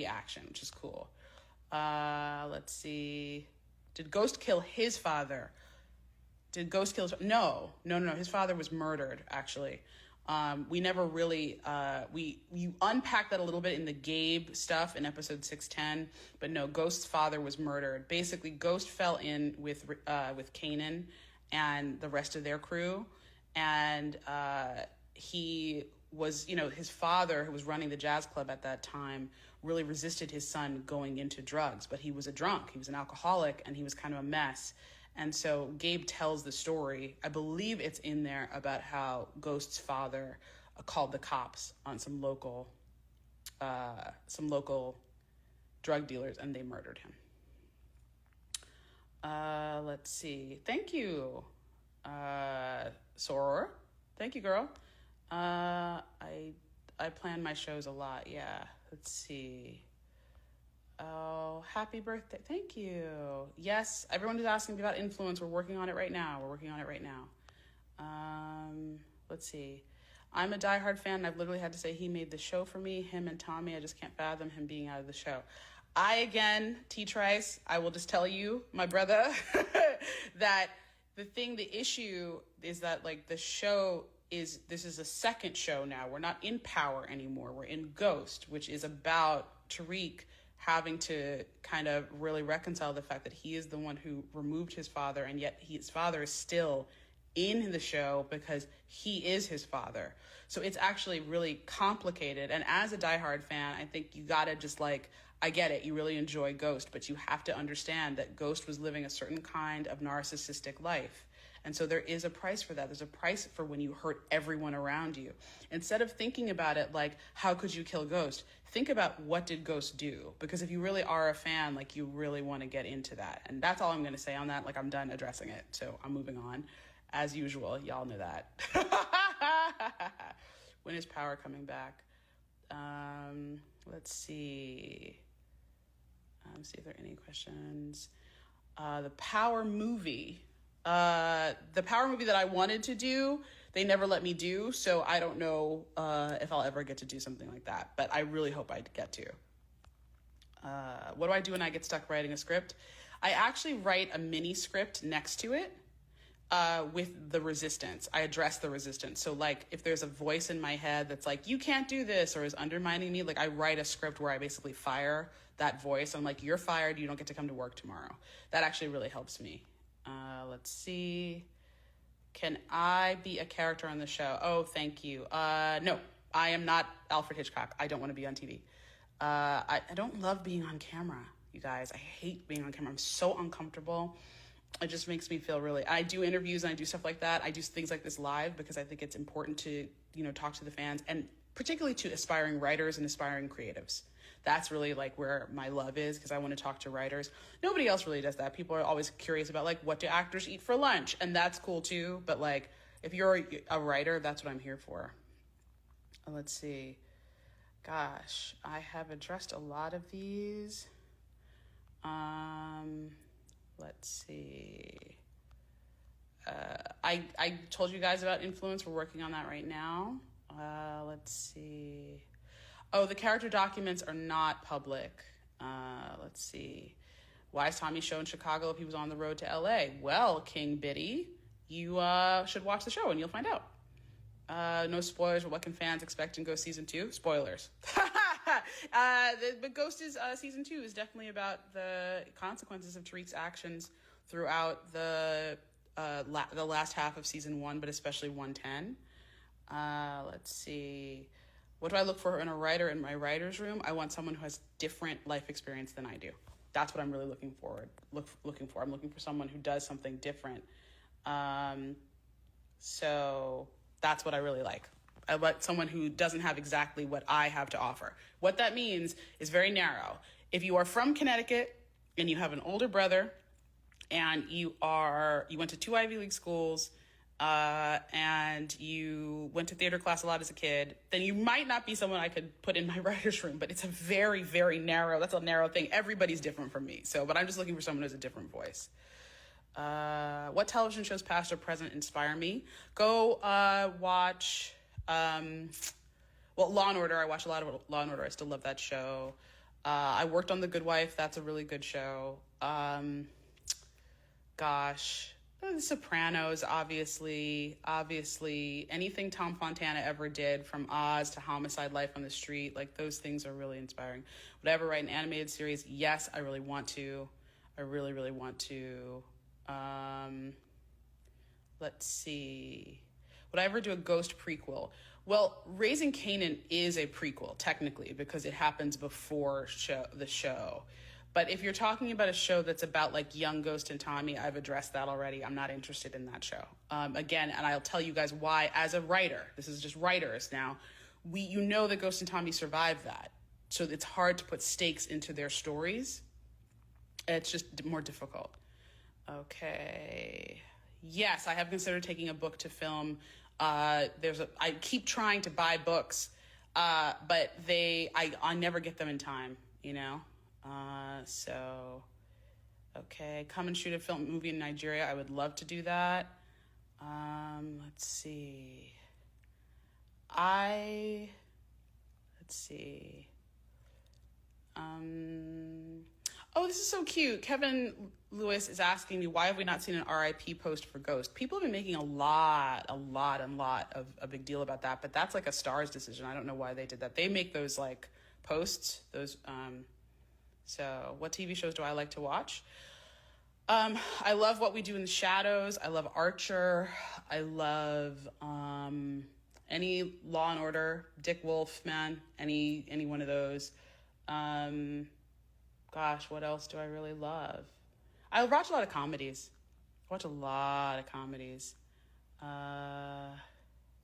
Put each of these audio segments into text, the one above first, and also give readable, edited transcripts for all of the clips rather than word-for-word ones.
action, which is cool. Let's see. Did Ghost kill his father? No. His father was murdered, actually. We never really, you unpack that a little bit in the Gabe stuff in episode 610, but no, Ghost's father was murdered. Basically, Ghost fell in with Kanan and the rest of their crew. And, he was, his father, who was running the jazz club at that time, really resisted his son going into drugs, but he was a drunk, he was an alcoholic, and he was kind of a mess. And so Gabe tells the story, I believe it's in there, about how Ghost's father called the cops on some local drug dealers, and they murdered him. Let's see. Thank you, Soror. Thank you, girl. I plan my shows a lot. Yeah. Let's see. Oh, happy birthday. Thank you. Yes. Everyone is asking me about influence. We're working on it right now. Let's see. I'm a diehard fan. I've literally had to say he made the show for me, him and Tommy. I just can't fathom him being out of the show. T-Trice, I will just tell you, my brother, that the issue is that the show this is a second show now. We're not in Power anymore. We're in Ghost, which is about Tariq having to kind of really reconcile the fact that he is the one who removed his father, and yet his father is still in the show because he is his father. So it's actually really complicated. And as a diehard fan, I think you gotta just I get it, you really enjoy Ghost, but you have to understand that Ghost was living a certain kind of narcissistic life. And so there is a price for that. There's a price for when you hurt everyone around you. Instead of thinking about it how could you kill Ghost? Think about what did Ghost do? Because if you really are a fan, you really want to get into that. And that's all I'm going to say on that. I'm done addressing it. So I'm moving on. As usual, y'all know that. When is Power coming back? Let's see. See if there are any questions. The Power movie. The Power movie that I wanted to do, they never let me do. So I don't know if I'll ever get to do something like that. But I really hope I get to. What do I do when I get stuck writing a script? I actually write a mini script next to it. With the resistance. I address the resistance. So if there's a voice in my head that's you can't do this, or is undermining me, I write a script where I basically fire that voice. I'm you're fired. You don't get to come to work tomorrow. That actually really helps me. Let's see. Can I be a character on the show? Oh, thank you. No, I am not Alfred Hitchcock. I don't want to be on TV. I don't love being on camera, you guys. I hate being on camera. I'm so uncomfortable. It just makes me feel I do interviews and I do stuff like that. I do things like this live because I think it's important to, talk to the fans, and particularly to aspiring writers and aspiring creatives. That's really where my love is, because I want to talk to writers. Nobody else really does that. People are always curious about what do actors eat for lunch? And that's cool too. But if you're a writer, that's what I'm here for. Let's see. Gosh, I have addressed a lot of these. Let's see. I told you guys about influence. We're working on that right now. Let's see. Oh, the character documents are not public. Let's see. Why is Tommy show in Chicago if he was on the road to LA? Well, King Biddy, you should watch the show and you'll find out. No spoilers, but what can fans expect in Ghost Season 2? Spoilers. But Ghost is Season 2 is definitely about the consequences of Tariq's actions throughout the last half of Season 1, but especially 110. Let's see. What do I look for in a writer in my writer's room? I want someone who has different life experience than I do. That's what I'm really looking for. I'm looking for someone who does something different. So that's what I really like. I like someone who doesn't have exactly what I have to offer. What that means is very narrow. If you are from Connecticut and you have an older brother and you went to 2 Ivy League schools, and you went to theater class a lot as a kid, then you might not be someone I could put in my writer's room, but it's a very, very narrow thing. Everybody's different from me. But I'm just looking for someone who has a different voice. What television shows, past or present, inspire me? Go watch, Law & Order. I watch a lot of Law & Order. I still love that show. I worked on The Good Wife. That's a really good show. The Sopranos, obviously. Anything Tom Fontana ever did, from Oz to Homicide: Life on the Street, like those things are really inspiring. Would I ever write an animated series? Yes, I really want to. I really, really want to. Let's see. Would I ever do a Ghost prequel? Well, Raising Kanan is a prequel, technically, because it happens before the show. But if you're talking about a show that's about like young Ghost and Tommy, I've addressed that already. I'm not interested in that show. Again, and I'll tell you guys why. As a writer, this is just writers now, you know that Ghost and Tommy survived that. So it's hard to put stakes into their stories. It's just more difficult. Okay. Yes, I have considered taking a book to film. I keep trying to buy books, but I never get them in time, you know? Okay. Come and shoot a film movie in Nigeria. I would love to do that. Let's see. Oh, this is so cute. Kevin Lewis is asking me, why have we not seen an RIP post for Ghost? People have been making a lot of a big deal about that, but that's like a Star's decision. I don't know why they did that. They make those like posts, so what TV shows do I like to watch? I love What We Do in the Shadows. I love Archer. I love any Law and Order, Dick Wolf, man, any one of those. Gosh, what else do I really love? I watch a lot of comedies.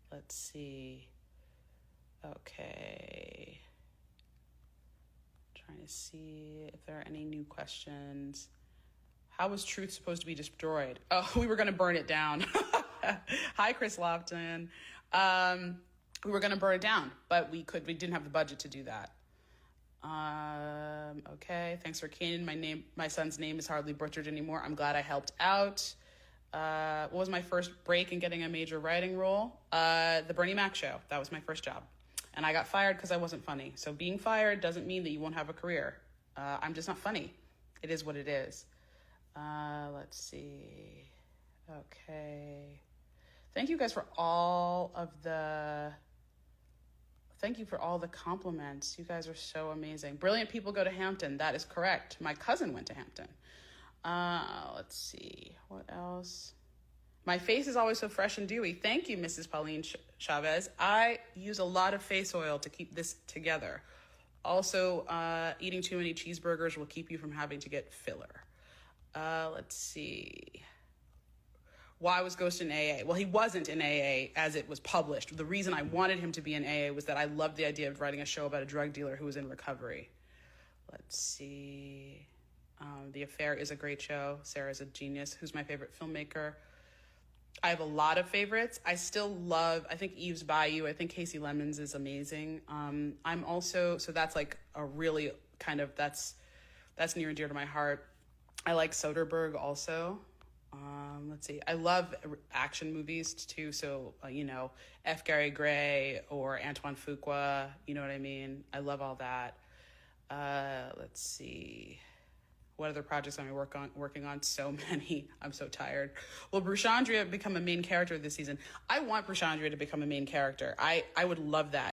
Let's see. Okay. Trying to see if there are any new questions. How was Truth supposed to be destroyed? Oh, we were going to burn it down. Hi, Chris Lofton. We were going to burn it down, but we didn't have the budget to do that. Okay, thanks for Kanan. My son's name is hardly butchered anymore. I'm glad I helped out. What was my first break in getting a major writing role? The Bernie Mac show. That was my first job. And I got fired because I wasn't funny. So being fired doesn't mean that you won't have a career. I'm just not funny. It is what it is. Let's see. Okay. Thank you guys for all the compliments. You guys are so amazing. Brilliant people go to Hampton. That is correct. My cousin went to Hampton. Let's see. What else? My face is always so fresh and dewy. Thank you, Mrs. Pauline Chavez. I use a lot of face oil to keep this together. Also, eating too many cheeseburgers will keep you from having to get filler. Let's see. Why was Ghost in AA? Well, he wasn't in AA as it was published. The reason I wanted him to be in AA was that I loved the idea of writing a show about a drug dealer who was in recovery. Let's see. The Affair is a great show. Sarah's a genius. Who's my favorite filmmaker? I have a lot of favorites. I think Eve's Bayou. I think Casey Lemons is amazing. I'm also, so that's like a really kind of, that's near and dear to my heart. I like Soderbergh also. Let's see. I love action movies too. So, F. Gary Gray or Antoine Fuqua, you know what I mean? I love all that. Let's see. What other projects am I working on? So many. I'm so tired. Will Bruchandria become a main character this season? I want Bruchandria to become a main character. I would love that.